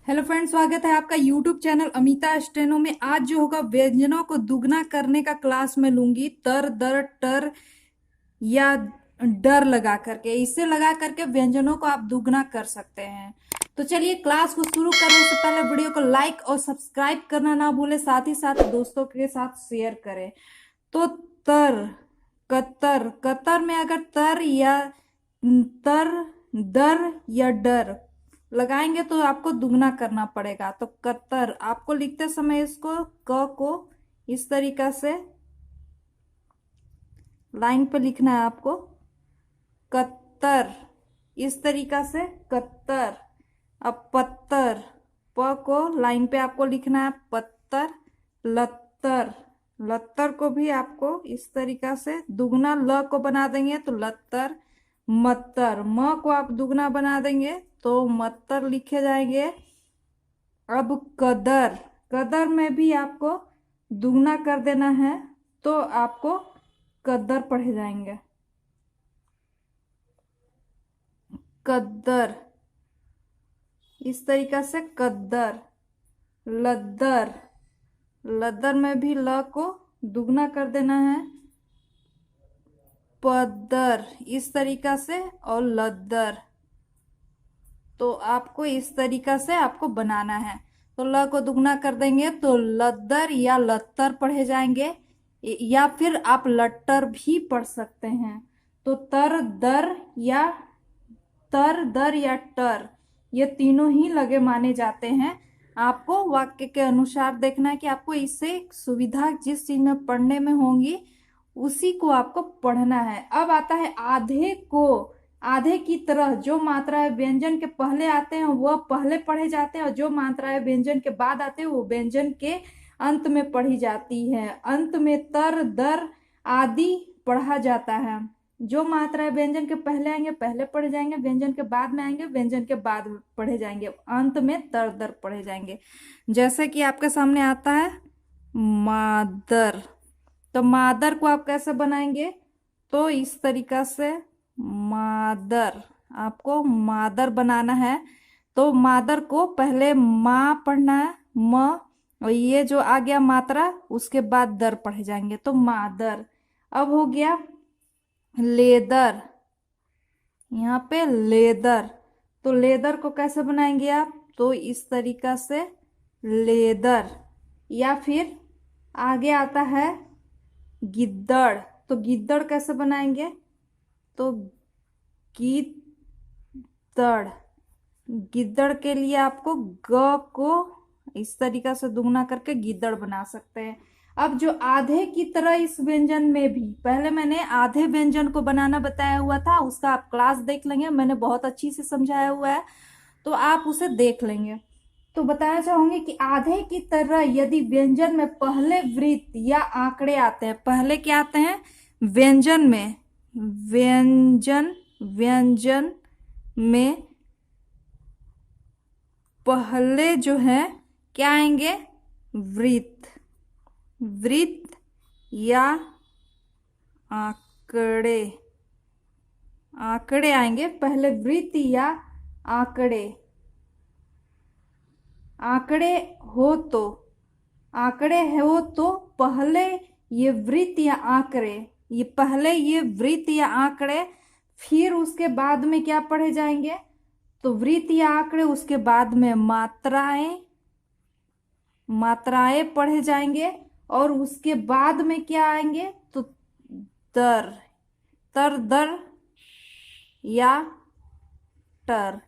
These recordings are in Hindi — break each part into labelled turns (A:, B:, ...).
A: हेलो फ्रेंड्स, स्वागत है आपका यूट्यूब चैनल अमिता स्टेनो में। आज जो होगा व्यंजनों को दुगना करने का क्लास में लूंगी। तर दर टर या डर लगा करके, इससे लगा करके व्यंजनों को आप दुगना कर सकते हैं। तो चलिए क्लास को शुरू करने से पहले वीडियो को लाइक और सब्सक्राइब करना ना भूले, साथ ही साथ दोस्तों के साथ शेयर करें। तो तर, कतर, कतर में अगर तर या तर, दर या डर लगाएंगे तो आपको दुगना करना पड़ेगा। तो कतर आपको लिखते समय इसको क को इस तरीका से लाइन पे लिखना है आपको। कत्तर इस तरीका से कत्तर। अब पत्तर, प को लाइन पे आपको लिखना है पत्तर। लत्तर, लत्तर को भी आपको इस तरीका से दुगना ल को बना देंगे तो लत्तर। मत्तर, म को आप दुगना बना देंगे तो मत्तर लिखे जाएंगे। अब कदर, कदर में भी आपको दुगना कर देना है तो आपको कद्दर पढ़े जाएंगे। कद्दर इस तरीका से कद्दर। लद्दर, लद्दर में भी ल को दुगना कर देना है पद्दर इस तरीका से। और लद्दर तो आपको इस तरीका से आपको बनाना है। तो ल को दुगना कर देंगे तो लद्दर या लत्तर पढ़े जाएंगे, या फिर आप लट्टर भी पढ़ सकते हैं। तो तर दर या तर दर या टर, ये तीनों ही लगे माने जाते हैं। आपको वाक्य के अनुसार देखना है कि आपको इससे सुविधा जिस चीज में पढ़ने में होंगी उसी को आपको पढ़ना है। अब आता है आधे को। आधे की तरह जो मात्राएं व्यंजन के पहले आते हैं वह पहले पढ़े जाते हैं, और जो मात्राएं व्यंजन के बाद आते हैं वो व्यंजन के अंत में पढ़ी जाती है। अंत में तर दर आदि पढ़ा जाता है। जो मात्राएं व्यंजन के पहले आएंगे पहले पढ़े जाएंगे, व्यंजन के बाद में आएंगे व्यंजन के बाद पढ़े जाएंगे, अंत में तर दर पढ़े जाएंगे। जैसे कि आपके सामने आता है मादर। तो मादर को आप कैसे बनाएंगे? तो इस तरीका से मादर, आपको मादर बनाना है। तो मादर को पहले माँ पढ़ना है, म, और ये जो आ गया मात्रा उसके बाद दर पढ़े जाएंगे तो मादर। अब हो गया लेदर, यहाँ पे लेदर। तो लेदर को कैसे बनाएंगे आप? तो इस तरीका से लेदर। या फिर आगे आता है गिद्दड़। तो गिद्दड़ कैसे बनाएंगे? तो गिद्दड़, गिद्दड़ के लिए आपको ग को इस तरीका से दुगना करके गिद्दड़ बना सकते हैं। अब जो आधे की तरह इस व्यंजन में भी, पहले मैंने आधे व्यंजन को बनाना बताया हुआ था, उसका आप क्लास देख लेंगे, मैंने बहुत अच्छी से समझाया हुआ है तो आप उसे देख लेंगे। तो बताना चाहूंगी कि आधे की तरह यदि व्यंजन में पहले वृत्त या आंकड़े आते हैं, पहले क्या आते हैं व्यंजन में, व्यंजन में पहले जो है क्या आएंगे वृत्त, वृत्त या आंकड़े, आंकड़े आएंगे पहले वृत्त या आंकड़े। आंकड़े हो तो, आंकड़े हो तो पहले ये वृत्त या आंकड़े, ये पहले ये वृत्त या आंकड़े, फिर उसके बाद में क्या पढ़े जाएंगे? तो वृत्त या आंकड़े, उसके बाद में मात्राएं, मात्राएं पढ़े जाएंगे, और उसके बाद में क्या आएंगे? तो दर, तर दर या टर,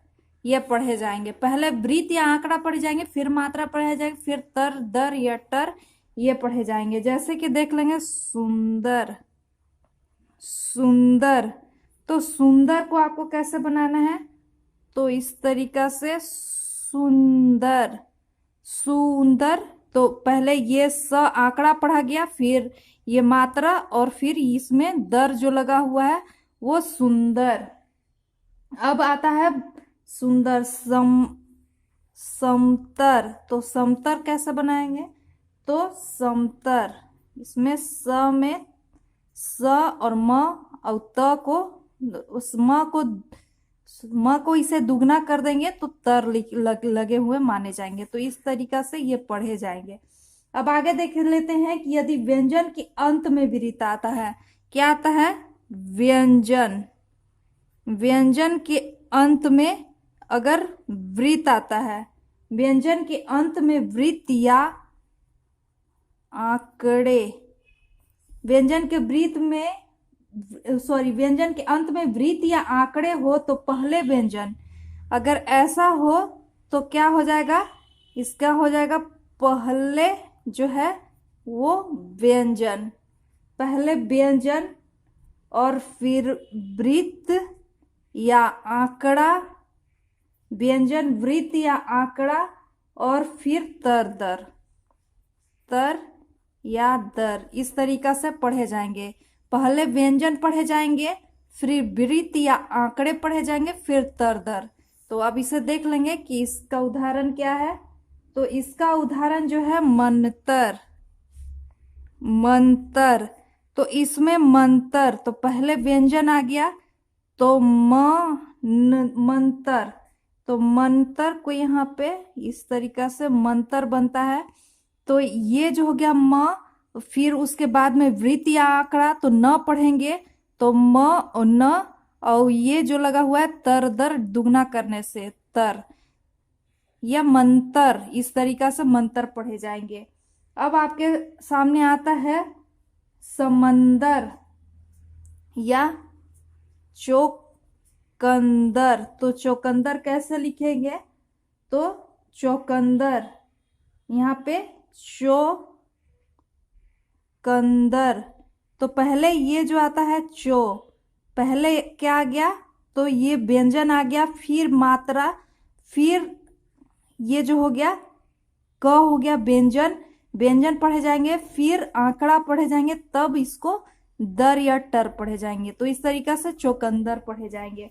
A: ये पढ़े जाएंगे। पहले वृत्त या आंकड़ा पढ़े जाएंगे, फिर मात्रा पढ़े जाएंगे, फिर तर दर या टर ये पढ़े जाएंगे। जैसे कि देख लेंगे सुंदर, सुंदर। तो सुंदर को आपको कैसे बनाना है? तो इस तरीका से सुंदर, सुंदर। तो पहले ये स आंकड़ा पढ़ा गया, फिर ये मात्रा, और फिर इसमें दर जो लगा हुआ है वो सुंदर। अब आता है सुंदर समतर। तो समतर कैसे बनाएंगे? तो समतर, इसमें स और म और त को, उस म को म को इसे दुगना कर देंगे तो तर लगे हुए माने जाएंगे। तो इस तरीका से ये पढ़े जाएंगे। अब आगे देख लेते हैं कि यदि व्यंजन के अंत में वृत्त आता है, क्या आता है? व्यंजन, व्यंजन के अंत में अगर वृत्त आता है, व्यंजन के अंत में वृत्त या आंकड़े, व्यंजन के वृत्त में व्यंजन के अंत में वृत्त या आंकड़े हो तो पहले व्यंजन, अगर ऐसा हो तो क्या हो जाएगा? इसका हो जाएगा पहले जो है वो व्यंजन, पहले व्यंजन और फिर वृत्त या आंकड़ा, व्यंजन वृत्त या आंकड़ा और फिर तर दर, तर या दर, इस तरीका से पढ़े जाएंगे। पहले व्यंजन पढ़े जाएंगे, फिर वृत्त या आंकड़े पढ़े जाएंगे, फिर तर दर। तो अब इसे देख लेंगे कि इसका उदाहरण क्या है। तो इसका उदाहरण जो है मंतर, मंतर। तो इसमें मंतर, तो पहले व्यंजन आ गया तो मंतर, तो मंतर को यहाँ पे इस तरीका से मंतर बनता है। तो ये जो हो गया म, फिर उसके बाद में वृत्त या आंकड़ा तो न पढ़ेंगे, तो म और न, और ये जो लगा हुआ है तर दर दुगना करने से तर, या मंतर, इस तरीका से मंतर पढ़े जाएंगे। अब आपके सामने आता है समंदर या चौकंदर। तो चौकंदर कैसे लिखेंगे? तो चौकंदर, यहाँ पे चौकंदर, तो पहले ये जो आता है चो, पहले क्या आ गया? तो ये व्यंजन आ गया, फिर मात्रा, फिर ये जो हो गया क हो गया व्यंजन, व्यंजन पढ़े जाएंगे, फिर आंकड़ा पढ़े जाएंगे, तब इसको दर या टर पढ़े जाएंगे। तो इस तरीका से चौकंदर पढ़े जाएंगे।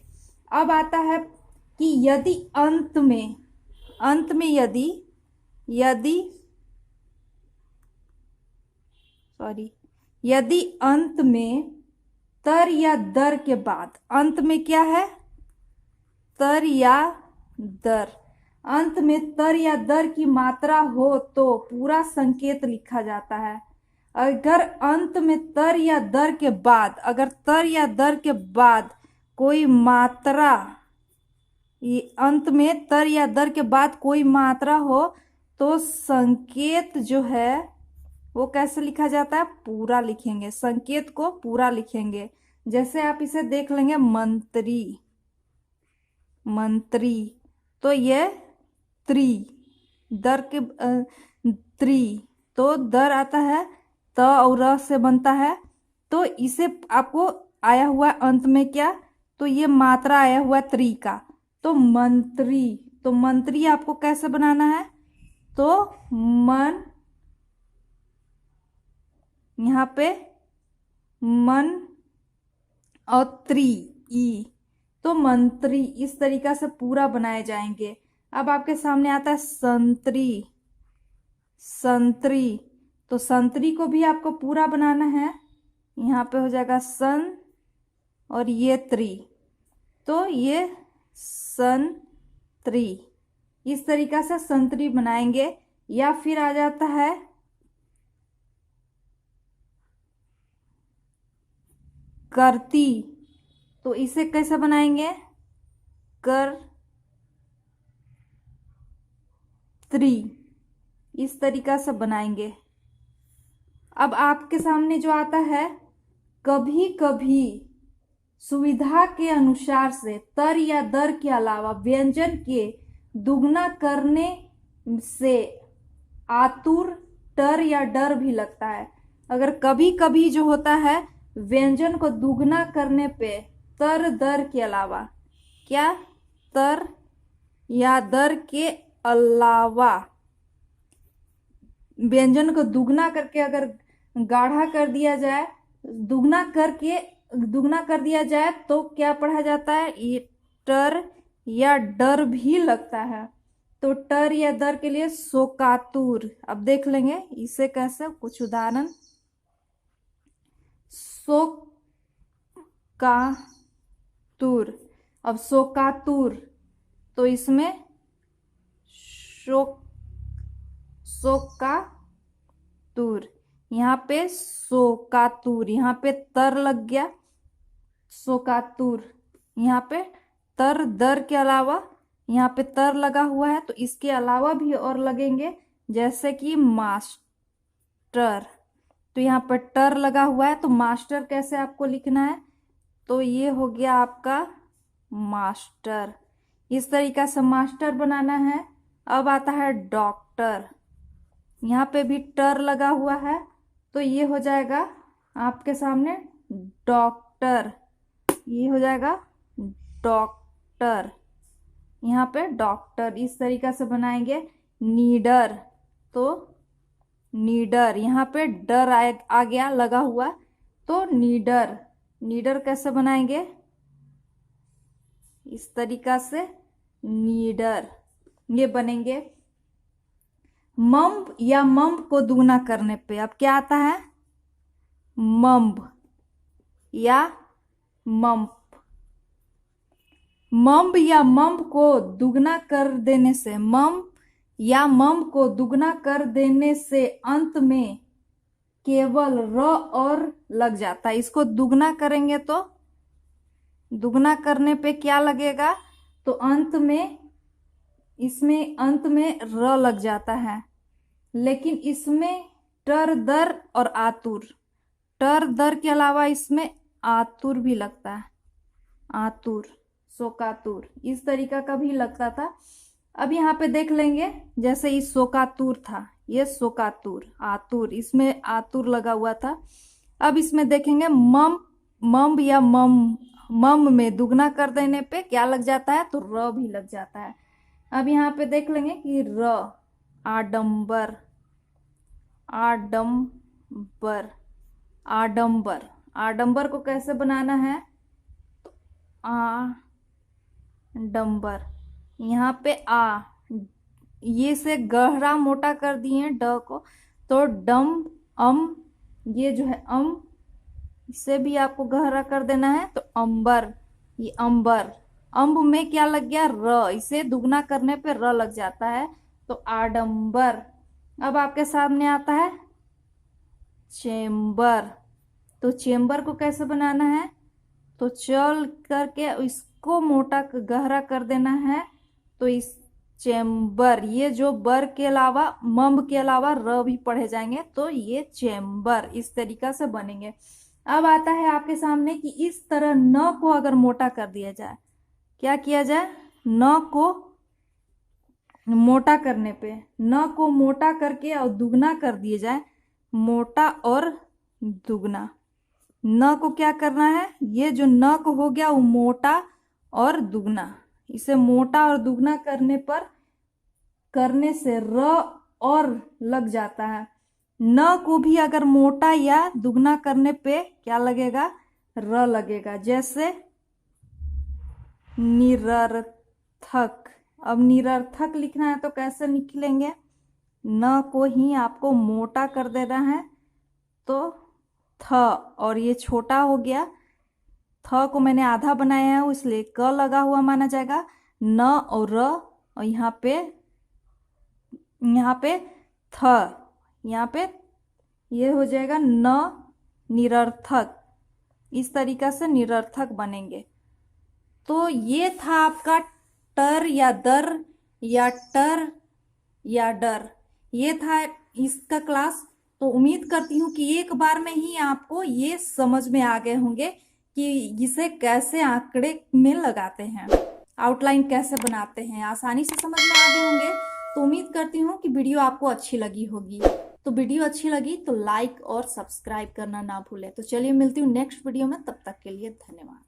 A: अब आता है कि यदि अंत में, अंत में यदि यदि अंत में तर या दर के बाद, अंत में क्या है? तर या दर, अंत में तर या दर की मात्रा हो तो पूरा संकेत लिखा जाता है। अगर अंत में तर या दर के बाद, अगर तर या दर के बाद कोई मात्रा, अंत में तर या दर के बाद कोई मात्रा हो तो संकेत जो है वो कैसे लिखा जाता है? पूरा लिखेंगे, संकेत को पूरा लिखेंगे। जैसे आप इसे देख लेंगे मंत्री, मंत्री, तो ये त्रि, दर के त्रि, तो दर आता है त और र से बनता है। तो इसे आपको आया हुआ अंत में क्या? तो ये मात्रा आया हुआ त्रि का, तो मंत्री। तो मंत्री आपको कैसे बनाना है? तो मन, यहाँ पे मन और त्रि ई, तो मंत्री, इस तरीका से पूरा बनाए जाएंगे। अब आपके सामने आता है संतरी, संतरी, तो संतरी को भी आपको पूरा बनाना है। यहाँ पे हो जाएगा सन और ये त्रि, तो ये संतरी, इस तरीका से संतरी बनाएंगे। या फिर आ जाता है करती, तो इसे कैसे बनाएंगे? कर त्रि, इस तरीका से बनाएंगे। अब आपके सामने जो आता है, कभी कभी सुविधा के अनुसार से तर या दर के अलावा व्यंजन के दुगना करने से आतुर टर या डर भी लगता है। अगर कभी कभी जो होता है व्यंजन को दुगना करने पे तर दर के अलावा, क्या? तर या दर के अलावा व्यंजन को दुगना करके अगर गाढ़ा कर दिया जाए, दुगना कर दिया जाए तो क्या पढ़ा जाता है? ये टर या डर भी लगता है। तो टर या दर के लिए शोकातुर। अब देख लेंगे इसे कैसे, कुछ उदाहरण। शोकातुर, अब सोकातुर, तो इसमें सोकातुर, यहाँ पे सोकातुर, यहाँ पे तर लग गया, सोकातुर। यहाँ पे तर, दर के अलावा यहाँ पे तर लगा हुआ है, तो इसके अलावा भी और लगेंगे, जैसे कि मास्टर। तो यहाँ पर टर लगा हुआ है, तो मास्टर कैसे आपको लिखना है, तो ये हो गया आपका मास्टर। इस तरीका से मास्टर बनाना है। अब आता है डॉक्टर, यहाँ पे भी टर लगा हुआ है, तो ये हो जाएगा आपके सामने डॉक्टर, ये हो जाएगा डॉक्टर, यहाँ पे डॉक्टर। इस तरीका से बनाएंगे। नीडर, तो नीडर, यहाँ पे डर आ गया लगा हुआ, तो नीडर। नीडर कैसे बनाएंगे, इस तरीका से नीडर, ये बनेंगे। मम्ब या मम्ब को दुगना करने पे अब क्या आता है, मम्ब या मम्प। मम्ब या मम्ब को दुगना कर देने से, मम्ब या मम्ब को दुगना कर देने से अंत में केवल र और लग जाता है। इसको दुगना करेंगे तो दुगना करने पे क्या लगेगा, तो अंत में, इसमें अंत में र लग जाता है, लेकिन इसमें टर, दर और आतुर, टर दर के अलावा इसमें आतुर भी लगता है, आतुर, सोकातुर, इस तरीका का भी लगता था। अब यहाँ पे देख लेंगे, जैसे इस सोकातुर था, ये सोकातुर, आतुर, इसमें आतुर लगा हुआ था। अब इसमें देखेंगे मम, मम्ब या मम में दुगना कर देने पे क्या लग जाता है, तो र भी लग जाता है। अब यहाँ पे देख लेंगे कि र, आडंबर, आडंबर, आडंबर, आडंबर को कैसे बनाना है, तो आडंबर, यहाँ पे आ, ये से गहरा मोटा कर दिए ड को, तो डम, अम, ये जो है अम, इसे भी आपको गहरा कर देना है, तो अंबर, ये अंबर। अंब में क्या लग गया, र, इसे दुगना करने पे र लग जाता है, तो आडंबर। अब आपके सामने आता है चेम्बर, तो चेम्बर को कैसे बनाना है, तो चल करके इसको मोटा गहरा कर देना है, तो इस चेम्बर, ये जो बर के अलावा, मम्ब के अलावा र भी पढ़े जाएंगे, तो ये चेम्बर, इस तरीका से बनेंगे। अब आता है आपके सामने कि इस तरह न को अगर मोटा कर दिया जाए, क्या किया जाए, न को मोटा करने पे, न को मोटा करके और दुगना कर दिए जाए, मोटा और दुगना। न को क्या करना है, ये जो न को हो गया वो मोटा और दुगना, इसे मोटा और दुगना करने से र और लग जाता है। न को भी अगर मोटा या दुगना करने पे क्या लगेगा, र लगेगा, जैसे निरर्थक। अब निरर्थक लिखना है तो कैसे लिखेंगे, न को ही आपको मोटा कर देना है, तो थ, और ये छोटा हो गया, थ को मैंने आधा बनाया है इसलिए क लगा हुआ माना जाएगा, न और र, और यहाँ पे थ, यहाँ पे ये हो जाएगा न, निरर्थक। इस तरीका से निरर्थक बनेंगे। तो ये था आपका टर या दर या टर या डर, ये था इसका क्लास। तो उम्मीद करती हूँ कि एक बार में ही आपको ये समझ में आ गए होंगे कि इसे कैसे आंकड़े में लगाते हैं, आउटलाइन कैसे बनाते हैं, आसानी से समझ में आ गए होंगे। तो उम्मीद करती हूँ कि वीडियो आपको अच्छी लगी होगी। तो वीडियो अच्छी लगी तो लाइक और सब्सक्राइब करना ना भूलें। तो चलिए मिलती हूँ नेक्स्ट वीडियो में, तब तक के लिए धन्यवाद।